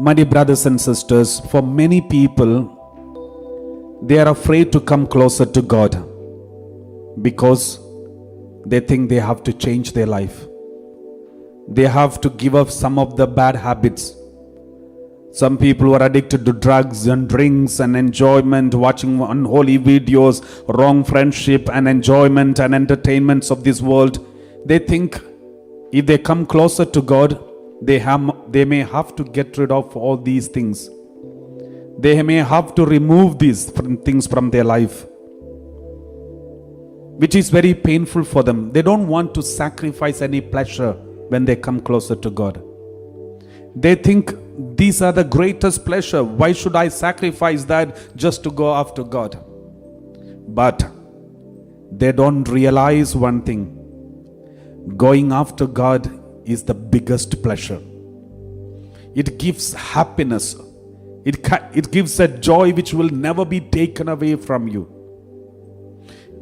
My dear brothers and sisters, for many people, they are afraid to come closer to God because they think they have to change their life. They have to give up some of the bad habits. Some people who are addicted to drugs and drinks and enjoyment, watching unholy videos, wrong friendship and enjoyment and entertainments of this world, they think if they come closer to God, they may have to get rid of all these things. They may have to remove these things from their life, which is very painful for them. They don't want to sacrifice any pleasure when they come closer to God. They think these are the greatest pleasure. Why should I sacrifice that just to go after God? But they don't realize one thing. Going after God is the biggest pleasure. It gives happiness. It gives a joy which will never be taken away from you.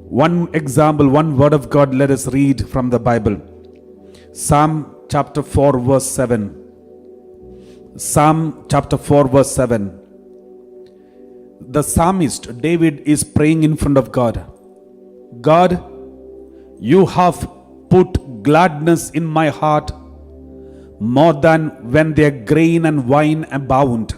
One example, one word of God, let us read from the Bible. Psalm chapter 4 verse 7. Psalm chapter 4 verse 7. The psalmist David is praying in front of God. God, you have put gladness in my heart more than when their grain and wine abound.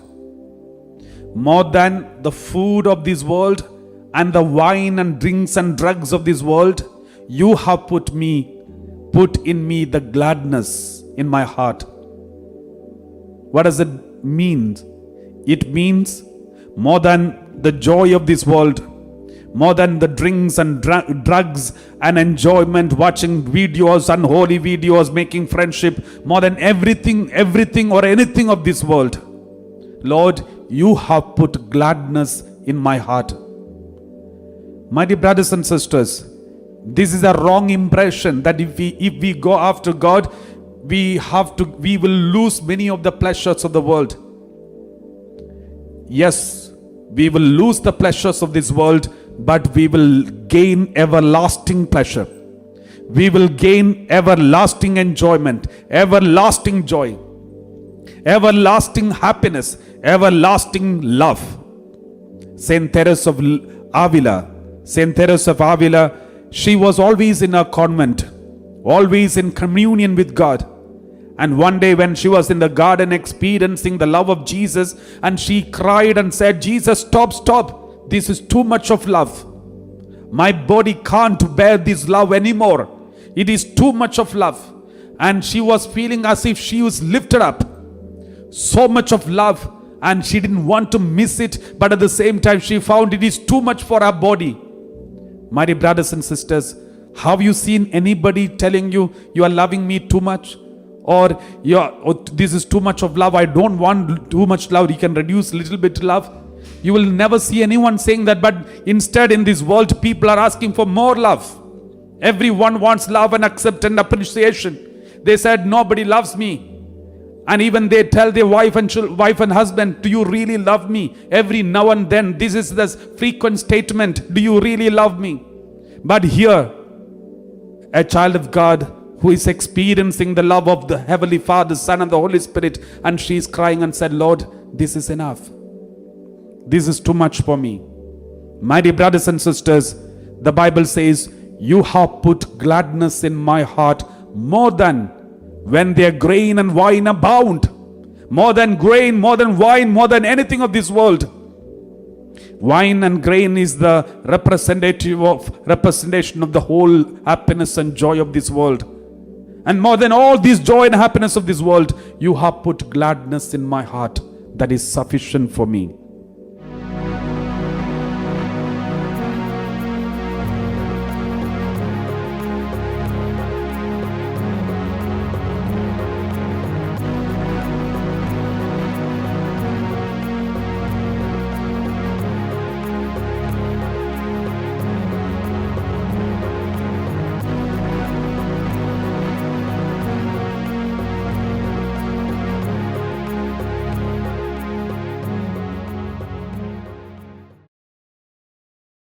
More than the food of this world and the wine and drinks and drugs of this world, you have put in me the gladness in my heart. What does it mean? It means more than the joy of this world, more than the drinks and drugs and enjoyment, watching videos, unholy videos, making friendship, more than everything or anything of this world. Lord, you have put gladness in my heart. My dear brothers and sisters, this is a wrong impression that if we go after God, we will lose many of the pleasures of the world. Yes, we will lose the pleasures of this world, but we will gain everlasting pleasure. We will gain everlasting enjoyment, everlasting joy, everlasting happiness, everlasting love. Saint Teresa of Avila, she was always in a convent, always in communion with God. And one day when she was in the garden experiencing the love of Jesus, and she cried and said, Jesus, stop. This is too much of love. My body can't bear this love anymore. It is too much of love. And she was feeling as if she was lifted up. So much of love, and she didn't want to miss it, but at the same time she found it is too much for her body. My dear brothers and sisters, have you seen anybody telling you, you are loving me too much? Or this is too much of love, I don't want too much love, you can reduce a little bit love? You will never see anyone saying that, but instead in this world people are asking for more love. Everyone wants love and acceptance and appreciation. They said nobody loves me. And even they tell their wife and husband, do you really love me? Every now and then, this is the frequent statement, do you really love me? But here, a child of God who is experiencing the love of the Heavenly Father, Son and the Holy Spirit, and she is crying and said, Lord, this is enough. This is too much for me. My dear brothers and sisters, the Bible says, you have put gladness in my heart more than when their grain and wine abound. More than grain, more than wine, more than anything of this world. Wine and grain is the representation of the whole happiness and joy of this world. And more than all this joy and happiness of this world, you have put gladness in my heart that is sufficient for me.